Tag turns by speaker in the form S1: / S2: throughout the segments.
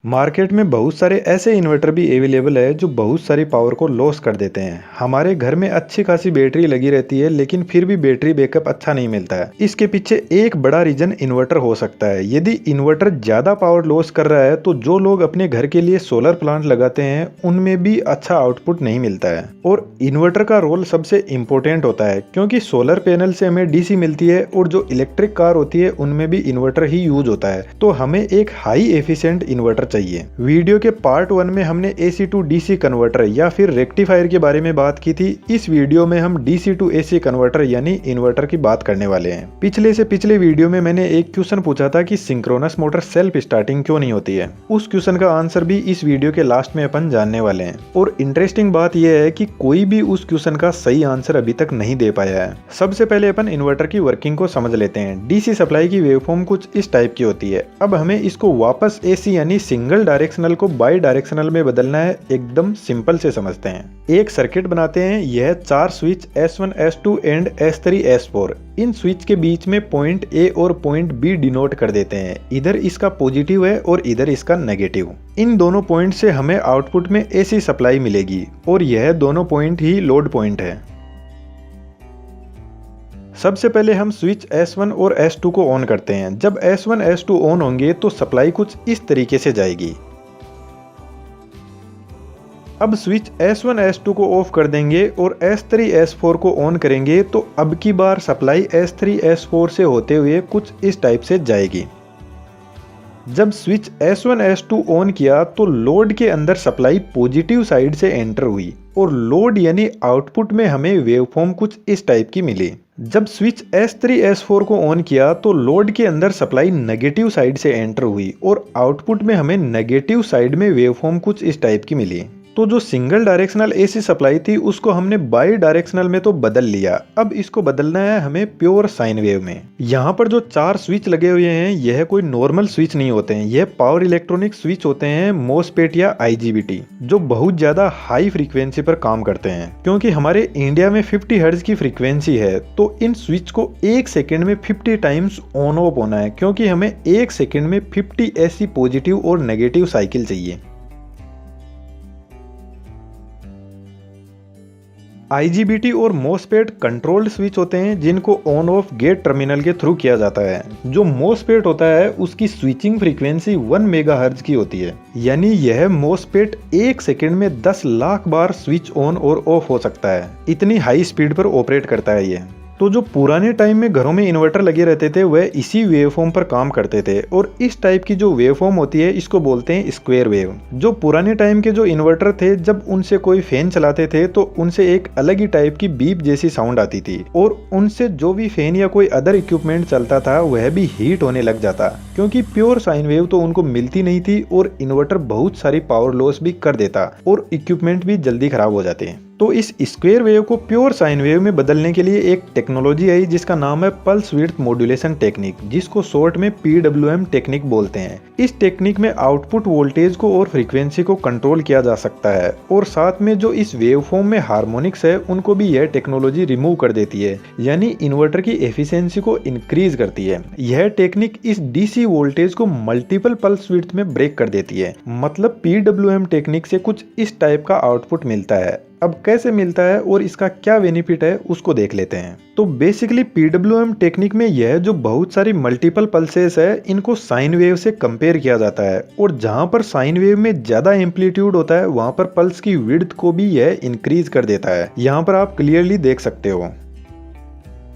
S1: Market में बहुत सारे ऐसे इन्वर्टर भी अवेलेबल है जो बहुत सारी पावर को लॉस कर देते हैं। हमारे घर में अच्छी खासी बैटरी लगी रहती है लेकिन फिर भी बैटरी बैकअप अच्छा नहीं मिलता है। इसके पीछे एक बड़ा रीजन इन्वर्टर हो सकता है। यदि इन्वर्टर ज्यादा पावर लॉस कर रहा है तो जो लोग अपने घर के लिए सोलर प्लांट लगाते हैं उनमें भी अच्छा आउटपुट नहीं मिलता है। और इन्वर्टर का रोल सबसे इम्पोर्टेंट होता है क्योंकि सोलर पैनल से हमें डीसी मिलती है और जो इलेक्ट्रिक कार होती है उनमें भी इन्वर्टर ही यूज होता है। तो हमें एक हाई एफिशिएंट इन्वर्टर चाहिए। वीडियो के पार्ट 1 में हमने एसी टू डीसी कन्वर्टर या फिर रेक्टिफायर के बारे में बात की थी। इस वीडियो में हम डीसी टू एसी कन्वर्टर यानी इन्वर्टर की बात करने वाले हैं। पिछले से पिछले वीडियो में मैंने एक क्वेश्चन पूछा था कि सिंक्रोनस मोटर सेल्फ स्टार्टिंग क्यों नहीं होती है। उस क्वेश्चन का आंसर भी इस वीडियो के लास्ट में अपन जानने वाले हैं। और इंटरेस्टिंग बात यह है कि कोई भी उस क्वेश्चन का सही आंसर अभी तक नहीं दे पाया है। सबसे पहले अपन इन्वर्टर की वर्किंग को समझ लेते हैं। डीसी सप्लाई की वेवफॉर्म कुछ इस टाइप की होती है। अब हमें इसको वापस एसी यानी सिंगल डायरेक्शनल को बाई डायरेक्शनल में बदलना है। एकदम सिंपल से समझते हैं। एक सर्किट बनाते हैं। यह 4 switch S1, S2 and S3, S4। In switch के बीच में पॉइंट A और पॉइंट B डिनोट कर देते हैं। इधर इसका पॉजिटिव है और इधर इसका नेगेटिव। इन दोनों पॉइंट से हमें आउटपुट में एसी सप्लाई मिलेगी और यह दोनों पॉइंट ही लोड पॉइंट है। सबसे पहले हम स्विच S1 और S2 को ऑन करते हैं। जब S1, S2 ऑन होंगे तो सप्लाई कुछ इस तरीके से जाएगी। अब स्विच S1, S2 को ऑफ कर देंगे और S3, S4 को ऑन करेंगे तो अब की बार सप्लाई S3, S4 से होते हुए कुछ इस टाइप से जाएगी। जब स्विच S1, S2 ऑन किया तो लोड के अंदर सप्लाई पॉजिटिव साइड से एंटर हुई और लोड यानी आउटपुट में हमें वेवफॉर्म कुछ इस टाइप की मिली। जब स्विच S3, S4 को ऑन किया तो लोड के अंदर सप्लाई नेगेटिव साइड से एंटर हुई और आउटपुट में हमें नेगेटिव साइड में वेवफॉर्म कुछ इस टाइप की मिली। तो जो सिंगल डायरेक्शनल एसी सप्लाई थी उसको हमने बाई डायरेक्शनल में तो बदल लिया। अब इसको बदलना है हमें प्योर साइन वेव में। यहाँ पर जो 4 स्विच लगे हुए हैं यह कोई नॉर्मल स्विच नहीं होते हैं। यह पावर इलेक्ट्रॉनिक स्विच होते हैं, मोसपेट या IGBT, जो बहुत ज्यादा हाई फ्रीक्वेंसी पर काम करते हैं। क्योंकि हमारे इंडिया में 50 हर्ट्ज की फ्रीक्वेंसी है तो इन स्विच को 1 सेकेंड में 50 टाइम्स ऑन ऑफ होना है क्योंकि हमें 1 सेकेंड में 50 ऐसी पॉजिटिव और नेगेटिव साइकिल चाहिए। IGBT और मोसपेट कंट्रोल्ड स्विच होते हैं जिनको ऑन ऑफ गेट टर्मिनल के थ्रू किया जाता है। जो मोसपेट होता है उसकी स्विचिंग फ्रीक्वेंसी 1 मेगाहर्ट्ज की होती है। यानी यह मोसपेट 1 सेकेंड में 10 लाख बार स्विच ऑन और ऑफ हो सकता है। इतनी हाई स्पीड पर ऑपरेट करता है ये। तो जो पुराने टाइम में घरों में इन्वर्टर लगे रहते थे वह इसी वेवफॉर्म पर काम करते थे और इस टाइप की जो वेवफॉर्म होती है इसको बोलते हैं स्क्वायर वेव। जो पुराने टाइम के जो इन्वर्टर थे जब उनसे कोई फैन चलाते थे तो उनसे एक अलग ही टाइप की बीप जैसी साउंड आती थी और उनसे जो भी फैन या कोई अदर इक्विपमेंट चलता था वह भी हीट होने लग जाता क्योंकि प्योर साइन वेव तो उनको मिलती नहीं थी और इन्वर्टर बहुत सारी पावर लॉस भी कर देता और इक्विपमेंट भी जल्दी खराब हो जाते हैं। तो इस स्क्वायर वेव को प्योर साइन वेव में बदलने के लिए एक टेक्नोलॉजी आई जिसका नाम है पल्स विड्थ मॉड्यूलेशन टेक्निक, जिसको शॉर्ट में PWM टेक्निक बोलते हैं। इस टेक्निक में आउटपुट वोल्टेज को और फ्रीक्वेंसी को कंट्रोल किया जा सकता है और साथ में जो इस वेवफॉर्म में हार्मोनिक्स है उनको भी यह टेक्नोलॉजी रिमूव कर देती है, यानी इन्वर्टर की एफिशिएंसी को इंक्रीज करती है। यह टेक्निक इस DC वोल्टेज को मल्टीपल पल्स विड्थ में ब्रेक कर देती है। मतलब PWM टेक्निक से कुछ इस टाइप का आउटपुट मिलता है। अब कैसे मिलता है और इसका क्या बेनिफिट है उसको देख लेते हैं। तो बेसिकली PWM टेक्निक में यह जो बहुत सारी मल्टीपल पल्सेस है इनको साइन वेव से कंपेयर किया जाता है और जहां पर साइन वेव में ज्यादा एम्पलीट्यूड होता है वहां पर पल्स की विड्थ को भी यह इंक्रीज कर देता है। यहाँ पर आप क्लियरली देख सकते हो।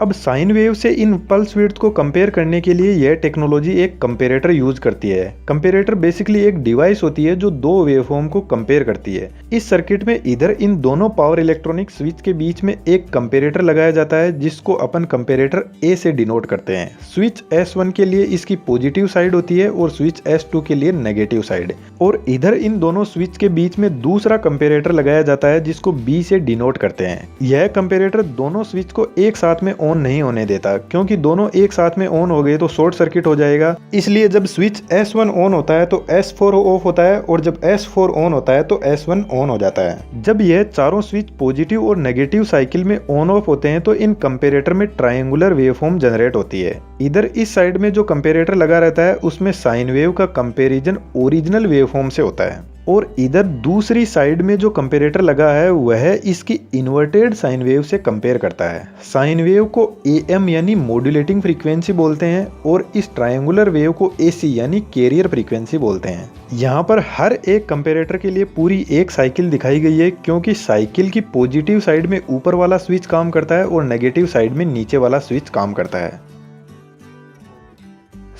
S1: अब साइन वेव से इन पल्स विड्थ को कंपेयर करने के लिए यह टेक्नोलॉजी एक कंपेरेटर यूज करती है। कंपेरेटर बेसिकली एक डिवाइस होती है जो दो वेवफॉर्म को कंपेयर करती है। इस सर्किट में इधर इन दोनों पावर इलेक्ट्रॉनिक स्विच के बीच में एक कंपेरेटर लगाया जाता है जिसको अपन कंपेरेटर A से डिनोट करते हैं। स्विच S1 के लिए इसकी पॉजिटिव साइड होती है और स्विच S2 के लिए नेगेटिव साइड। और इधर इन दोनों स्विच के बीच में दूसरा कंपेरेटर लगाया जाता है जिसको B से डिनोट करते हैं। यह कंपेरेटर दोनों स्विच को एक साथ में ऑन नहीं होने देता, क्योंकि दोनों एक साथ में ऑन हो गए तो शॉर्ट सर्किट हो जाएगा। इसलिए जब स्विच S1 ऑन होता है तो S4 ऑफ होता है, और जब S4 ऑन होता है तो S1 ऑन हो जाता है। जब यह चारों स्विच पॉजिटिव और नेगेटिव साइकिल में ऑन ऑफ होते हैं तो इन कंपेरेटर में ट्रायंगुलर वेवफॉर्म जनरेट होती है। इधर इस साइड में जो कंपेरेटर लगा रहता है उसमें साइन वेव का कंपैरिजन ओरिजिनल वेवफॉर्म से होता है, और इधर दूसरी साइड में जो कंपेरेटर लगा है वह इसकी इन्वर्टेड साइन वेव से कंपेयर करता है। साइन वेव को AM यानी मॉड्यूलेटिंग फ्रीक्वेंसी बोलते हैं, और इस ट्रायंगुलर वेव को AC यानी कैरियर फ्रीक्वेंसी बोलते हैं। यहाँ पर हर एक कंपेरेटर के लिए पूरी एक साइकिल दिखाई गई है, क्योंकि साइकिल की पॉजिटिव साइड में ऊपर वाला स्विच काम करता है और नेगेटिव साइड में नीचे वाला स्विच काम करता है।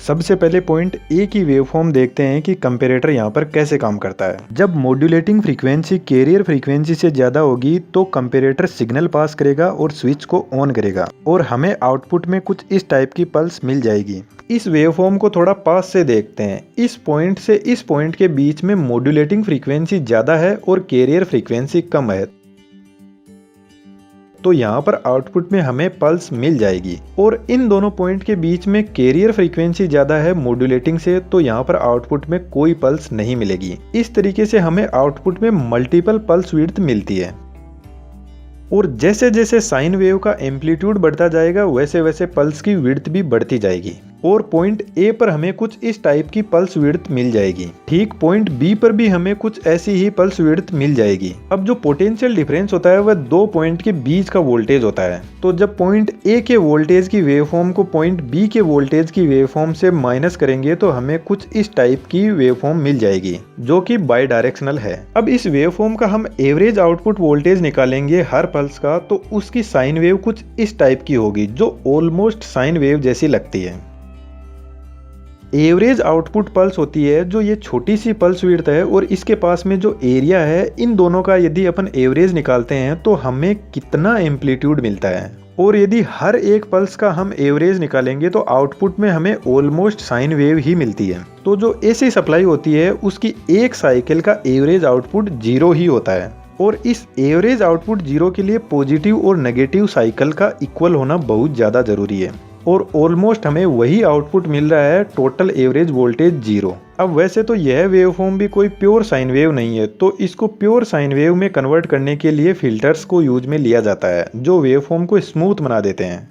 S1: सबसे पहले पॉइंट ए की वेवफॉर्म देखते हैं कि कंपेरेटर यहाँ पर कैसे काम करता है। जब मॉड्यूलेटिंग फ्रीक्वेंसी कैरियर फ्रीक्वेंसी से ज़्यादा होगी तो कंपेरेटर सिग्नल पास करेगा और स्विच को ऑन करेगा, और हमें आउटपुट में कुछ इस टाइप की पल्स मिल जाएगी। इस वेवफॉर्म को थोड़ा पास से देखते हैं। इस पॉइंट से इस पॉइंट के बीच में मॉड्यूलेटिंग फ्रीक्वेंसी ज़्यादा है और कैरियर फ्रीक्वेंसी कम है, तो यहाँ पर आउटपुट में हमें पल्स मिल जाएगी। और इन दोनों पॉइंट के बीच में कैरियर फ्रीक्वेंसी ज़्यादा है मॉड्यूलेटिंग से, तो यहाँ पर आउटपुट में कोई पल्स नहीं मिलेगी। इस तरीके से हमें आउटपुट में मल्टीपल पल्स विड्थ मिलती है, और जैसे जैसे साइन वेव का एम्पलीट्यूड बढ़ता जाएगा वैसे वैसे पल्स की विड्थ भी बढ़ती जाएगी, और पॉइंट ए पर हमें कुछ इस टाइप की पल्स विड्थ मिल जाएगी। ठीक पॉइंट बी पर भी हमें कुछ ऐसी ही पल्स विड्थ मिल जाएगी। अब जो पोटेंशियल डिफरेंस होता है वह दो पॉइंट के बीच का वोल्टेज होता है, तो जब पॉइंट ए के वोल्टेज की वेवफॉर्म को पॉइंट बी के वोल्टेज की वेवफॉर्म से माइनस करेंगे तो हमें कुछ इस टाइप की वेवफॉर्म मिल जाएगी, जो कि बाई डायरेक्शनल है। अब इस वेवफॉर्म का हम एवरेज आउटपुट वोल्टेज निकालेंगे हर पल्स का, तो उसकी साइन वेव कुछ इस टाइप की होगी, जो ऑलमोस्ट साइन वेव जैसी लगती है। एवरेज आउटपुट पल्स होती है जो ये छोटी सी पल्स विड्थ है, और इसके पास में जो एरिया है, इन दोनों का यदि अपन एवरेज निकालते हैं तो हमें कितना एम्पलीट्यूड मिलता है। और यदि हर एक पल्स का हम एवरेज निकालेंगे तो आउटपुट में हमें ऑलमोस्ट साइन वेव ही मिलती है। तो जो AC सप्लाई होती है उसकी एक साइकिल का एवरेज आउटपुट 0 ही होता है, और इस एवरेज आउटपुट 0 के लिए पॉजिटिव और नेगेटिव साइकिल का इक्वल होना बहुत ज़्यादा ज़रूरी है, और ऑलमोस्ट हमें वही आउटपुट मिल रहा है, टोटल एवरेज वोल्टेज 0। अब वैसे तो यह वेवफॉर्म भी कोई प्योर साइन वेव नहीं है, तो इसको प्योर साइन वेव में कन्वर्ट करने के लिए फिल्टर्स को यूज में लिया जाता है, जो वेवफॉर्म को स्मूथ बना देते हैं।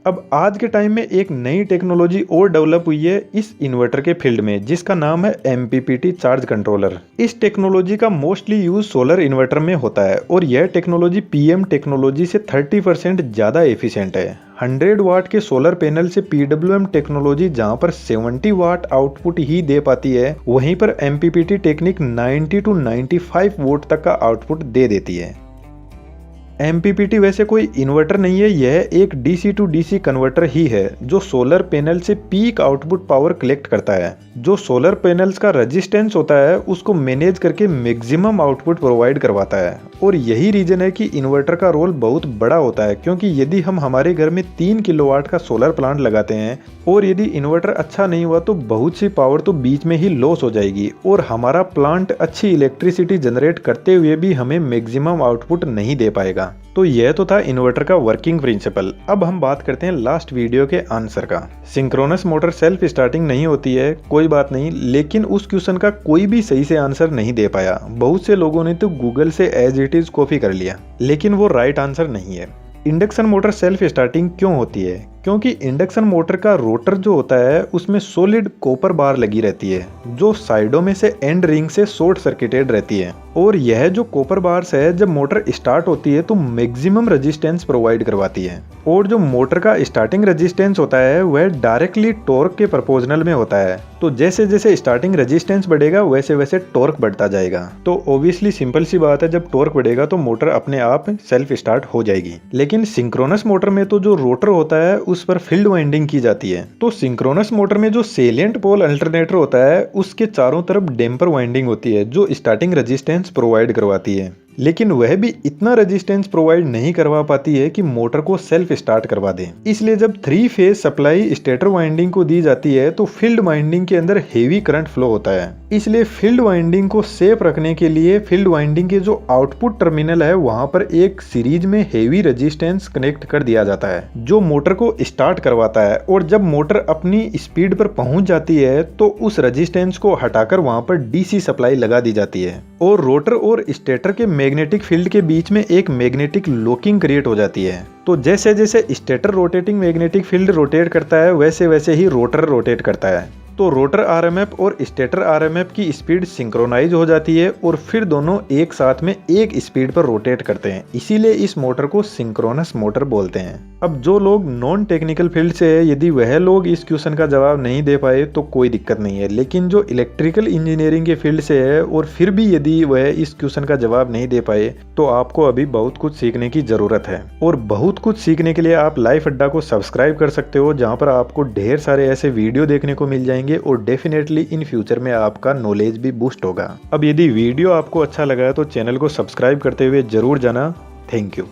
S1: अब आज के टाइम में एक नई टेक्नोलॉजी और डेवलप हुई है इस इन्वर्टर के फील्ड में, जिसका नाम है MPPT चार्ज कंट्रोलर। इस टेक्नोलॉजी का मोस्टली यूज सोलर इन्वर्टर में होता है, और यह टेक्नोलॉजी PM टेक्नोलॉजी से 30% ज़्यादा एफिशिएंट है। 100 वाट के सोलर पैनल से PWM टेक्नोलॉजी जहां पर 70 वाट आउटपुट ही दे पाती है, वहीं पर MPPT टेक्निक 90 to 95 वोल्ट तक का आउटपुट दे देती है। MPPT वैसे कोई इन्वर्टर नहीं है, यह एक DC to DC कन्वर्टर ही है, जो सोलर पैनल से पीक आउटपुट पावर कलेक्ट करता है। जो सोलर पैनल्स का रेजिस्टेंस होता है उसको मैनेज करके मैक्सिमम आउटपुट प्रोवाइड करवाता है, और यही रीजन है कि इन्वर्टर का रोल बहुत बड़ा होता है, क्योंकि यदि हम हमारे घर में 3 किलोवाट का सोलर प्लांट लगाते हैं और यदि इन्वर्टर अच्छा नहीं हुआ तो बहुत सी पावर तो बीच में ही लॉस हो जाएगी, और हमारा प्लांट अच्छी इलेक्ट्रिसिटी जनरेट करते हुए भी हमें मैक्सिमम आउटपुट नहीं दे पाएगा। तो यह तो था इन्वर्टर का वर्किंग प्रिंसिपल। अब हम बात करते हैं लास्ट वीडियो के आंसर का। सिंक्रोनस मोटर सेल्फ स्टार्टिंग नहीं होती है, कोई बात नहीं, लेकिन उस क्वेश्चन का कोई भी सही से आंसर नहीं दे पाया। बहुत से लोगों ने तो गूगल से एज इट इज कॉपी कर लिया, लेकिन वो राइट आंसर नहीं है। इंडक्शन मोटर सेल्फ स्टार्टिंग क्यों होती है? क्योंकि इंडक्शन मोटर का रोटर जो होता है उसमें सॉलिड कॉपर बार लगी रहती है, जो साइडों में से एंड रिंग से शॉर्ट सर्किटेड रहती है, और यह जो कॉपर बार्स है जब मोटर स्टार्ट होती है तो मैक्सिमम रेजिस्टेंस प्रोवाइड करवाती है, और जो मोटर का स्टार्टिंग रेजिस्टेंस होता है वह डायरेक्टली टॉर्क के प्रोपोर्शनल में होता है। तो जैसे जैसे स्टार्टिंग रेजिस्टेंस बढ़ेगा वैसे वैसे टॉर्क बढ़ता जाएगा। तो ऑब्वियसली सिंपल सी बात है, जब टॉर्क बढ़ेगा तो मोटर अपने आप सेल्फ स्टार्ट हो जाएगी। लेकिन सिंक्रोनस मोटर में तो जो रोटर होता है उस पर फील्ड वाइंडिंग की जाती है। तो सिंक्रोनस मोटर में जो सेलिएंट पोल अल्टरनेटर होता है उसके चारों तरफ डैम्पर वाइंडिंग होती है, जो स्टार्टिंग रेजिस्टेंस प्रोवाइड करवाती है। लेकिन वह भी इतना रेजिस्टेंस प्रोवाइड नहीं करवा पाती है कि मोटर को सेल्फ स्टार्ट करवा दे। इसलिए जब 3 फेज सप्लाई स्टेटर वाइंडिंग को दी जाती है तो फील्ड वाइंडिंग के अंदर हेवी करंट फ्लो होता है। इसलिए फील्ड वाइंडिंग को सेफ रखने के लिए फील्ड वाइंडिंग के जो आउटपुट टर्मिनल है वहां पर एक सीरीज में हेवी रेजिस्टेंस कनेक्ट कर दिया जाता है जो मोटर को स्टार्ट करवाता है। और जब मोटर अपनी स्पीड पर पहुंच जाती है तो उस रेजिस्टेंस को हटाकर वहां पर डीसी सप्लाई लगा दी जाती है और रोटर और स्टेटर के मैग्नेटिक फील्ड के बीच में एक मैग्नेटिक लॉकिंग क्रिएट हो जाती है। तो जैसे जैसे stator rotating magnetic field rotate करता है वैसे वैसे ही रोटर रोटेट करता है। तो रोटर आरएमएफ और स्टेटर आरएमएफ की स्पीड सिंक्रोनाइज हो जाती है और फिर दोनों एक साथ में एक स्पीड पर रोटेट करते हैं। इसीलिए इस मोटर को सिंक्रोनस मोटर बोलते हैं। अब जो लोग नॉन टेक्निकल फील्ड से है यदि वह लोग इस क्वेश्चन का जवाब नहीं दे पाए तो कोई दिक्कत नहीं है, लेकिन जो इलेक्ट्रिकल इंजीनियरिंग के फील्ड से है और फिर भी यदि वह इस क्वेश्चन का जवाब नहीं दे पाए तो आपको अभी बहुत कुछ सीखने की जरूरत है। और बहुत कुछ सीखने के लिए आप लाइफ अड्डा को सब्सक्राइब कर सकते हो जहाँ पर आपको ढेर सारे ऐसे वीडियो देखने को मिल जाएंगे और डेफिनेटली इन फ्यूचर में आपका नॉलेज भी बूस्ट होगा। अब यदि वीडियो आपको अच्छा लगा है तो चैनल को सब्सक्राइब करते हुए जरूर जाना। Thank you.